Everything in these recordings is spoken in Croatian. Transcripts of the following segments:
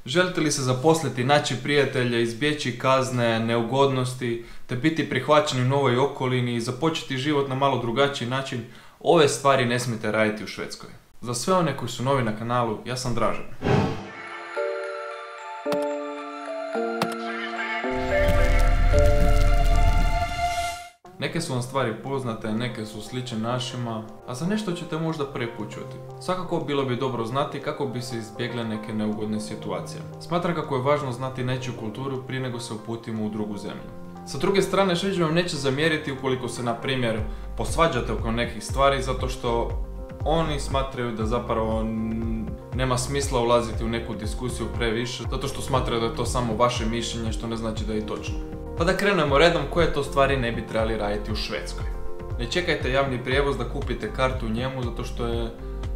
Želite li se zaposliti, naći prijatelje, izbjeći kazne, neugodnosti, te biti prihvaćeni u novoj okolini i započeti život na malo drugačiji način, ove stvari ne smijete raditi u Švedskoj. Za sve one koji su novi na kanalu, ja sam Dražen. Neke su vam stvari poznate, neke su slične našima, a za nešto ćete možda prvi put čuti. Svakako bilo bi dobro znati kako bi se izbjegle neke neugodne situacije. Smatram kako je važno znati nečiju kulturu prije nego se uputimo u drugu zemlju. Sa druge strane, Šveđani vam neće zamjeriti ukoliko se, na primjer, posvađate oko nekih stvari zato što oni smatraju da zapravo nema smisla ulaziti u neku diskusiju previše, zato što smatraju da je to samo vaše mišljenje, što ne znači da je i točno. Pa da krenemo redom, koje to stvari ne bi trebali raditi u Švedskoj. Ne čekajte javni prijevoz da kupite kartu u njemu, zato što je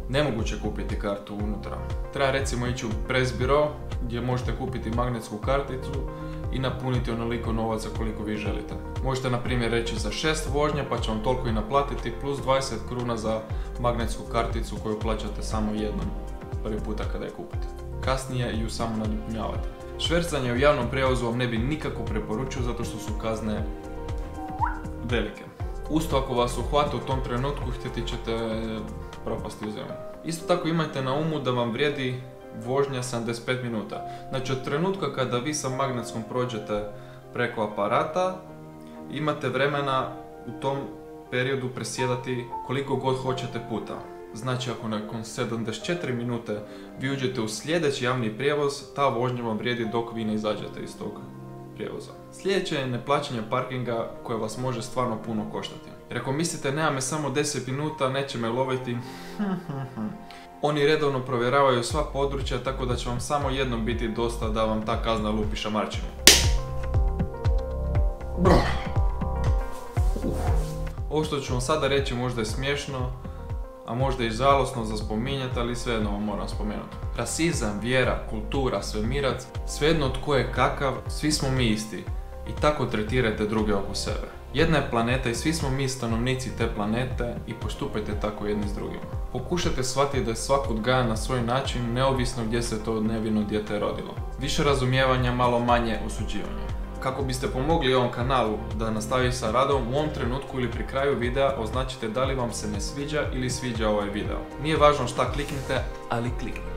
nemoguće kupiti kartu unutra. Treba recimo ići u Press Bureau, gdje možete kupiti magnetsku karticu i napuniti onoliko novaca koliko vi želite. Možete na primjer reći za 6 vožnja pa će vam toliko i naplatiti, plus 20 kruna za magnetsku karticu koju plaćate samo jednom prvi puta kada je kupite. Kasnije ju samo nadopunjavate. Švercanje u javnom prijevozu vam ne bi nikako preporučio zato što su kazne velike. Usto ako vas uhvate u tom trenutku, htjeti ćete propasti u zemlju. Isto tako imajte na umu da vam vrijedi vožnja 75 minuta. Znači od trenutka kada vi sa magnetskom prođete preko aparata, imate vremena u tom periodu presjedati koliko god hoćete puta. Znači ako nakon 74 minute vi uđete u sljedeći javni prijevoz, ta vožnja vam vrijedi dok vi ne izađete iz tog prijevoza. Sljedeće je neplaćanje parkinga koje vas može stvarno puno koštati. Jer ako mislite nema me samo 10 minuta, neće me loviti, oni redovno provjeravaju sva područja, tako da će vam samo jednom biti dosta da vam ta kazna lupi šamarčinu. Ovo što ću vam sada reći možda je smiješno, a možda i žalosno za spominjati, ali svejedno vam moram spomenuti. Rasizam, vjera, kultura, svemirac, svejedno tko je kakav, svi smo mi isti. I tako tretirajte druge oko sebe. Jedna je planeta i svi smo mi stanovnici te planete i postupajte tako jedni s drugima. Pokušajte shvatiti da je svak odgajan na svoj način, neovisno gdje se to nevino dijete rodilo. Više razumijevanja, malo manje osuđivanja. Kako biste pomogli ovom kanalu da nastavi sa radom, u ovom trenutku ili pri kraju videa označite da li vam se ne sviđa ili sviđa ovaj video. Nije važno šta kliknete, ali kliknite.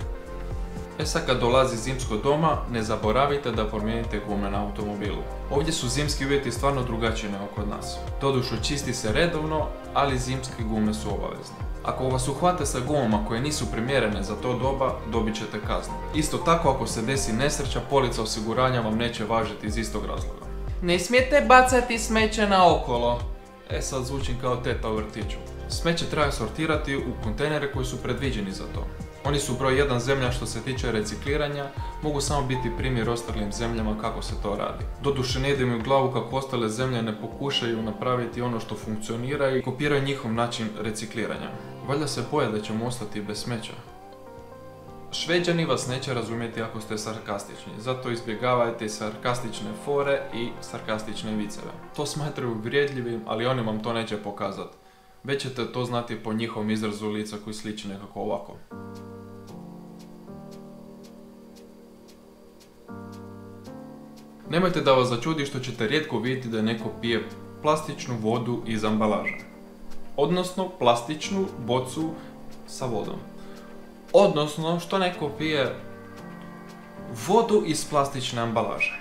Sad kad dolazi zimsko doba, ne zaboravite da promijenite gume na automobilu. Ovdje su zimski uvjeti stvarno drugačiji nego kod nas. Doduše čisti se redovno, ali zimske gume su obavezne. Ako vas uhvate sa gumama koje nisu primjerene za to doba, dobit ćete kaznu. Isto tako ako se desi nesreća, polica osiguranja vam neće važiti iz istog razloga. Ne smijete bacati smeće naokolo. Sad zvučim kao teta u vrtiću. Smeće treba sortirati u kontejnere koji su predviđeni za to. Oni su broj 1 zemlja što se tiče recikliranja, mogu samo biti primjer ostalim zemljama kako se to radi. Doduše ne ide mi u glavu kako ostale zemlje ne pokušaju napraviti ono što funkcionira i kopiraju njihov način recikliranja. Valjda se boje da ćemo ostati bez smeća. Šveđani vas neće razumjeti ako ste sarkastični, zato izbjegavajte sarkastične fore i sarkastične viceve. To smatraju uvredljivim, ali oni vam to neće pokazati. Već ćete to znati po njihovom izrazu lica koji sliči nekako ovako. Nemojte da vas začudi što ćete rijetko vidjeti da neko pije plastičnu vodu iz ambalaže. Odnosno plastičnu bocu sa vodom. Odnosno što neko pije vodu iz plastične ambalaže.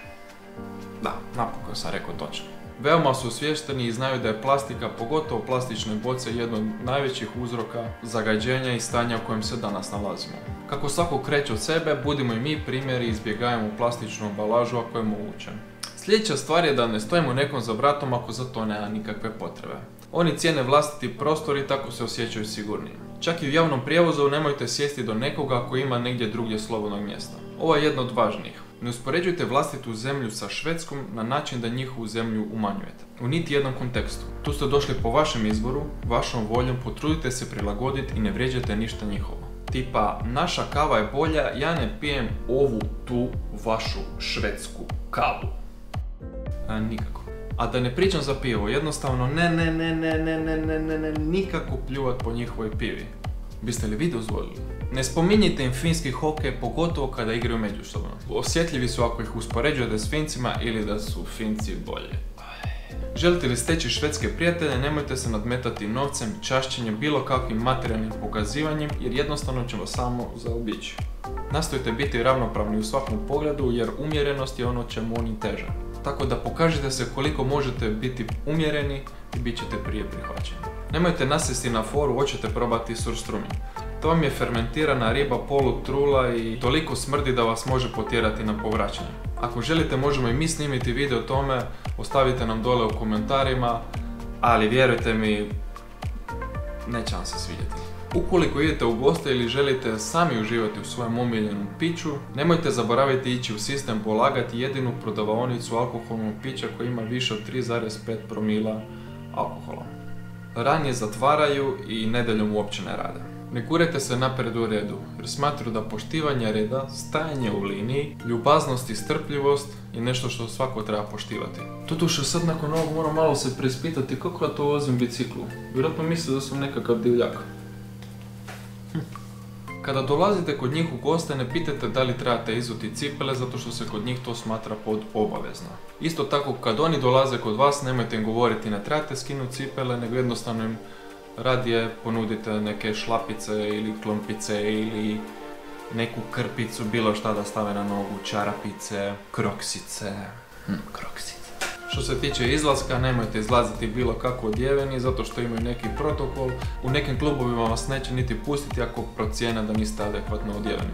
Da, napokon sam rekao točno. Veoma su osviješteni i znaju da je plastika, pogotovo plastične boce, jedno od najvećih uzroka zagađenja i stanja u kojem se danas nalazimo. Kako svako kreće od sebe, budimo i mi primjeri i izbjegajmo plastičnu ambalažu ako je moguće. Sljedeća stvar je da ne stojimo nekom za vratom ako za to nema nikakve potrebe. Oni cijene vlastiti prostor i tako se osjećaju sigurniji. Čak i u javnom prijevozu nemojte sjesti do nekoga ako ima negdje drugdje slobodnog mjesta. Ovo je jedno od važnijih. Ne uspoređujte vlastitu zemlju sa Švedskom na način da njihovu zemlju umanjujete. U niti jednom kontekstu. Tu ste došli po vašem izboru, vašom voljom, potrudite se prilagoditi i ne vrijeđajte ništa njihovo. Tipa, naša kava je bolja, ja ne pijem ovu tu vašu švedsku kavu. Nikako. A da ne pričam za pivo, jednostavno ne, nikako pljuvat po njihovoj pivi. Biste li vi dozvolili? Ne spominjite im finski hokej, pogotovo kada igraju međusobno. Osjetljivi su ako ih uspoređujete s Fincima ili da su Finci bolji. Želite li steći švedske prijatelje, nemojte se nadmetati novcem, čašćenjem, bilo kakvim materijalnim pokazivanjem, jer jednostavno će vas samo zaobići. Nastojite biti ravnopravni u svakom pogledu, jer umjerenost je ono čemu oni teže. Tako da pokažite se koliko možete biti umjereni i bit ćete prije prihvaćeni. Nemojte nasjesti na foru, hoćete probati surstruming. To vam je fermentirana riba polutrula i toliko smrdi da vas može potjerati na povraćanje. Ako želite, možemo i mi snimiti video o tome, ostavite nam dole u komentarima, ali vjerujte mi, neće vam se svidjeti. Ukoliko idete u goste ili želite sami uživati u svojem omiljenom piću, nemojte zaboraviti ići u sistem polagati jedinu prodavaonicu alkoholnog pića koja ima više od 3,5 promila alkohola. Ranije zatvaraju i nedjeljom uopće ne rade. Ne gurajte se naprijed u redu, jer smatruju da poštivanje reda, stajanje u liniji, ljubaznost i strpljivost je nešto što svako treba poštivati. Doduše, sad nakon ovog moram malo se preispitati kako ja to vozim biciklu. Vjerojatno misle da sam nekakav divljak. Kada dolazite kod njih u goste, ne pitajte da li trebate izuti cipele, zato što se kod njih to smatra pod obavezno. Isto tako, kad oni dolaze kod vas, nemojte im govoriti ne trebate skinuti cipele, nego jednostavno im radije ponudite neke šlapice ili klompice ili neku krpicu, bilo šta da stave na nogu, čarapice, kroksice. Kroksice. Što se tiče izlaska, nemojte izlaziti bilo kako odjeveni, zato što imaju neki protokol. U nekim klubovima vas neće niti pustiti ako procijene da niste adekvatno odjeveni.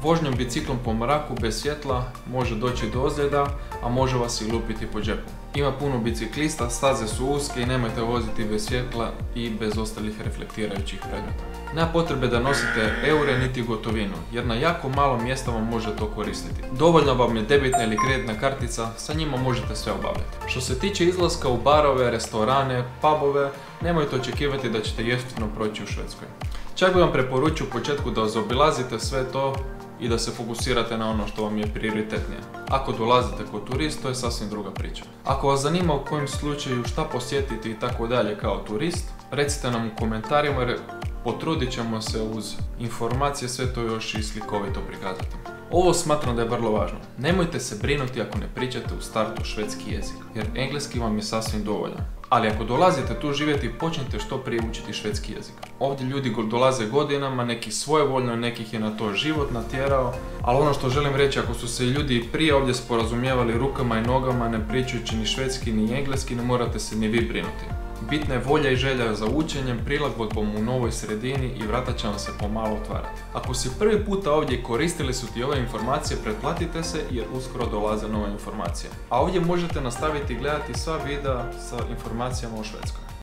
Vožnjom biciklom po mraku bez svjetla može doći do ozljeda, a može vas i lupiti po džepu. Ima puno biciklista, staze su uske i nemojte voziti bez svjetla i bez ostalih reflektirajućih predmeta. Nema potrebe da nosite eure niti gotovinu, jer na jako malo mjesta vam može to koristiti. Dovoljno vam je debitna ili kreditna kartica, sa njima možete sve obavljati. Što se tiče izlaska u barove, restorane, pubove, nemojte očekivati da ćete jeftino proći u Švedskoj. Čak bi vam preporučio u početku da zaobilazite sve to i da se fokusirate na ono što vam je prioritetnije. Ako dolazite kod turist, to je sasvim druga priča. Ako vas zanima u kojem slučaju šta posjetiti i tako dalje kao turist, recite nam u komentarima jer potrudit ćemo se uz informacije sve to još i slikovito prikazati. Ovo smatram da je vrlo važno. Nemojte se brinuti ako ne pričate u startu švedski jezik, jer engleski vam je sasvim dovoljan. Ali ako dolazite tu živjeti, počnite što prije učiti švedski jezik. Ovdje ljudi dolaze godinama, neki svojevoljno, nekih je na to život natjerao, ali ono što želim reći, ako su se ljudi prije ovdje sporazumijevali rukama i nogama, ne pričajući ni švedski ni engleski, ne morate se ni vi brinuti. Bitna je volja i želja za učenjem, prilagodbom u novoj sredini i vrata će vam se pomalo otvarati. Ako si prvi puta ovdje koristili su ti ove informacije, pretplatite se jer uskoro dolaze nove informacije. A ovdje možete nastaviti gledati sva videa sa informacijama o Švedskoj.